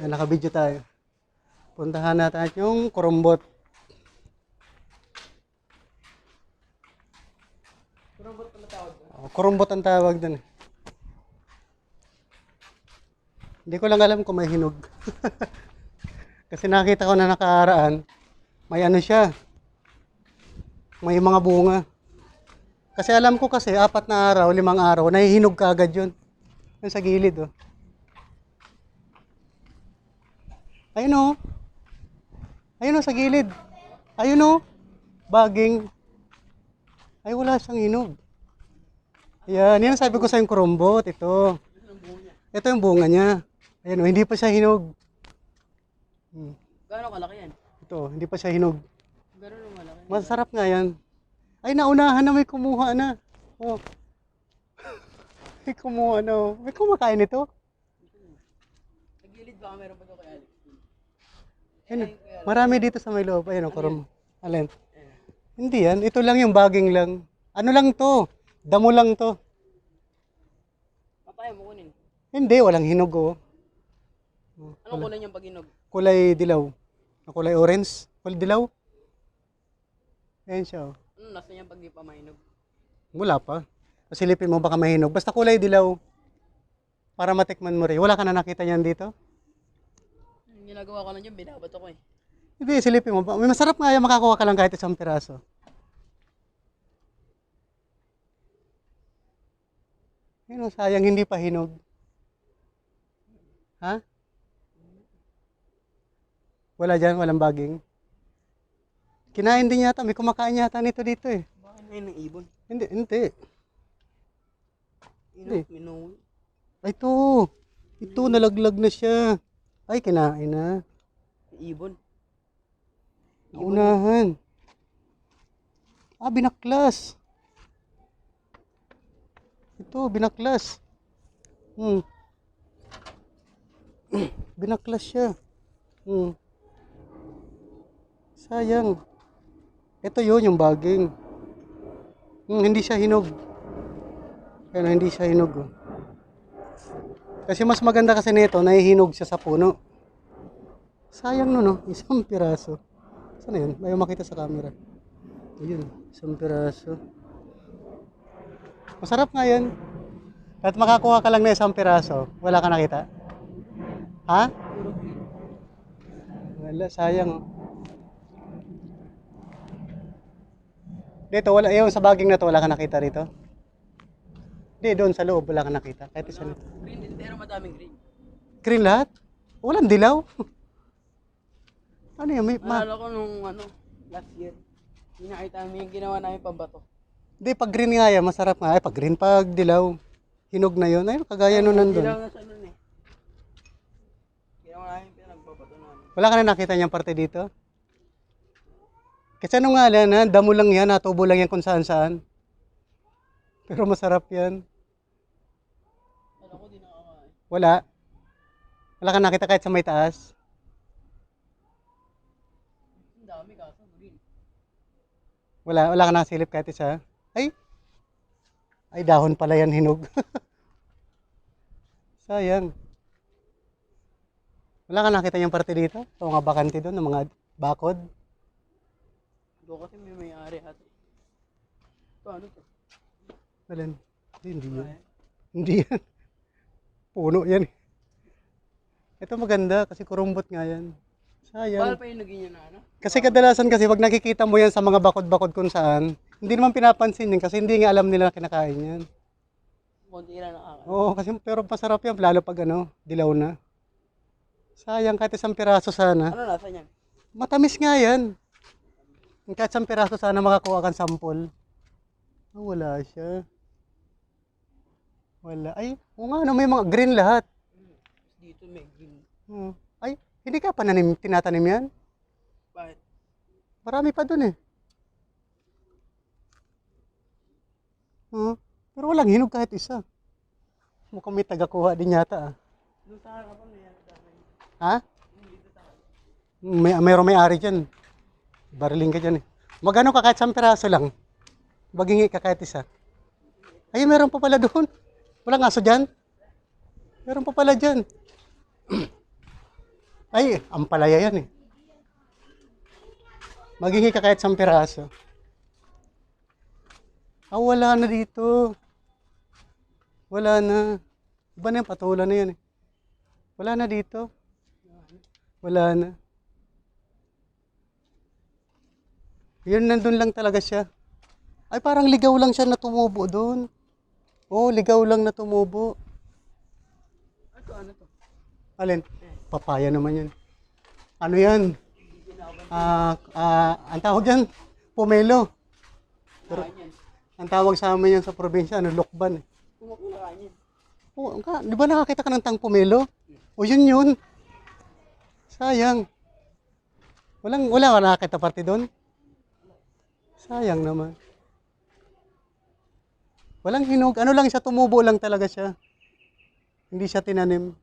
Ay, naka-video tayo. Puntahan natin yung kurumbot. Kurumbot pala tawag doon. Oh, kurumbot ang tawag dun. Hindi ko lang alam kung may hinog. Kasi nakita ko na nakaaraan, may ano siya, may mga bunga. Kasi alam ko kasi, 4 na araw, 5 araw, nahihinog ka agad yun. Yun sa gilid, oh. Ayun, oh. Ayun, oh, sa gilid. Ayun, oh. Baging. Ay, wala siyang hinog. Ayan, yan ang sabi ko sa yung kurumbot. Ito. Ito yung bunga niya. Ayan, oh, hindi pa siya hinog. Gaano kalaki yan? Ito, hindi pa siya hinog. Gano'n malaki. Masarap nga yan. Ay, naunahan na may kumuha na. Oh. May kumuha na. Oh. May kumakain nito. Sa gilid baka meron pa doon kay Alex. Ayun, marami dito sa may loob. Ayun, kurum. Alin? Hindi yan. Ito lang yung baging lang. Ano lang to? Damo lang to. Papaya mo kunin. Hindi, walang hinog, oh. Anong kulay niyang pag-inog? Kulay dilaw. Kulay orange. Kulay dilaw. Ayan siya, oh. Ano nasa niyang pag di pa mainog? Wala pa. Silipin mo baka mahinog. Basta kulay dilaw. Para matikman mo rin. Wala ka na nakita niyan dito? Yung ginagawa ko lang dyan, binabato ko eh. Hindi, silipin mo. May masarap nga yan. Makakuha ka lang kahit isang piraso. Ayun, oh, sayang hindi pa hinog. Ha? Wala dyan, walang baging. Kinain din yata, may kumakain yata nito dito eh. Bakit ngayon ng ibon? Hindi, hindi. Inog, minong. Ay, ito, nalaglag na siya. Ay, kinain na. Ibon. Naunahan. Ah, binaklas. Ito, binaklas. Binaklas siya. Sayang. Ito yun, yung baging. Hindi siya hinog. Kaya hindi siya hinog. Oh. Kasi mas maganda kasi nito, nahihinog siya sa puno. Sayang no, no? Isang piraso. Saan na yun? Ayaw makita sa camera. Ayun, isang piraso. Masarap nga yan. At makakuha ka lang na isang piraso, wala ka nakita. Ha? Wala, sayang. Dito, wala, yung sa baging na to, wala ka nakita rito? Hindi, doon sa loob, wala ka nakita. Kahit isa nito. Green din, pero madaming green. Green lahat? Walang dilaw? Ano yan? Naalala ko nung last year. Pinakita namin yung ginawa namin pambato. Hindi, pag green nga yan, masarap nga. Ay, pag green, pag dilaw. Hinog na yun. Ayun, kagaya nun nandun. Dilaw na siya nun eh. Ginawa namin pinagbabato namin. Wala ka na nakita niyang parte dito? Kasi ano nga lang, ha? Damo lang yan, natubo lang yan kung saan saan. Pero masarap yan. Alam ko di nakakain. Wala. Wala ka nakita kahit sa may taas. Ang dami kaso, green. Wala ka nakasilip kahit isa. Ay, dahon pala yan hinog. Sayang. Wala ka nakita niyang parte dito? Ito mga bakante doon, ng mga bakod. Doon kasi may may-ari ate. Ito ano to? Alin? Hindi yan. Hindi yan. Puno yan. Ito maganda kasi kurumbot nga yan. Bahal Sayang. pa yung naging yun na ano? Kasi kadalasan kasi pag nakikita mo yan sa mga bakod-bakod kung saan, hindi naman pinapansin yan kasi hindi nga alam nila na kinakain yan. Konti lang nakakain. Oo, kasi pero masarap yan lalo pag dilaw na. Sayang kahit isang piraso sana. Ano nasa niyan? Matamis nga yan. Kahit isang piraso sana makakuha kang sampol. Oh, wala siya. Wala. Ay, oo nga, may mga green lahat. Dito may green. Ay, hindi ka pa tinatanim yan? Bakit? Marami pa dun eh. Pero walang hinog kahit isa. Mukhang may tagakuha din yata ah. Doon sa harapan na yan. Ha? Mayroong may-ari dyan. Bariling ka dyan eh. Magano ka kahit isang piraso lang? Bagingi ka kahit isa. Ay, meron pa pala doon. Walang aso dyan? Meron pa pala dyan. Ay, ampalaya yan eh. Maghingi ka kahit 1 piraso. Ah, wala na dito. Wala na. Iba na yan, patulan na yan eh. Wala na dito. Wala na. Yun, nandun lang talaga siya. Ay, parang ligaw lang siya na tumubo doon. Oo, ligaw lang na tumubo. Ano to? Alin? Papaya naman yan. Ano yan? Ang tawag yan, pomelo. Pero, ang tawag sa amin yan sa probinsya, lukban eh. Kumakulakain yan. Oo, di ba nakakita ka ng tang pomelo? O yun. Sayang. Wala ka nakakita parte doon? Sayang naman. Walang hinog. Ano lang siya, tumubo lang talaga siya. Hindi siya tinanim.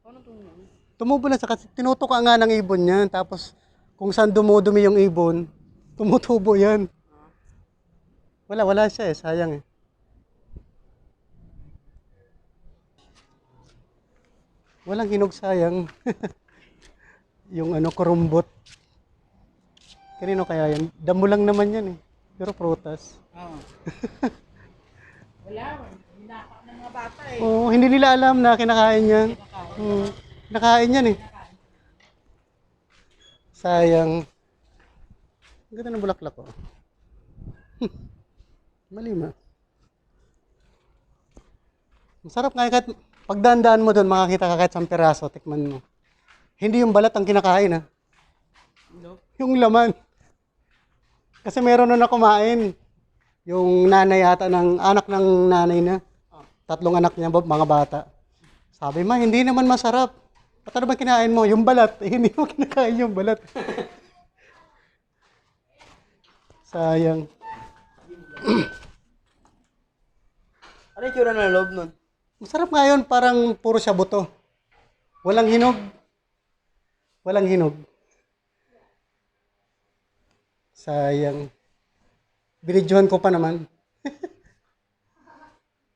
Paano to yun? Tumubo lang siya kasi tinutuka nga ng ibon niya. Tapos kung saan dumudumi yung ibon, tumutubo yan. Wala siya eh. Sayang eh. Walang hinog, sayang. Yung kurumbot. Kanino kaya yan? Damo lang naman yan eh. Pero prutas. Oo. Wala. Hinapak ng mga bata eh. Oo, hindi nila alam na kinakain yan. Nakain yan eh. Sayang. Ang ganda ng bulaklak ko. Malima. Masarap nga kahit pagdandaan mo doon, makakita ka kahit 1 piraso, tikman mo. Hindi yung balat ang kinakain ha. No? Yung laman. Kasi meron na kumain. Yung nanay ata ng anak ng nanay na. 3 anak niya, mga bata. Sabi ma, hindi naman masarap. At ano ba kinain mo? Yung balat. Eh, hindi mo kinakain yung balat. Sayang. Ano yung tsura ng loob nun? Masarap nga yun, parang puro siya buto. Walang hinog. Walang hinog. Sayang. Binidyohan ko pa naman.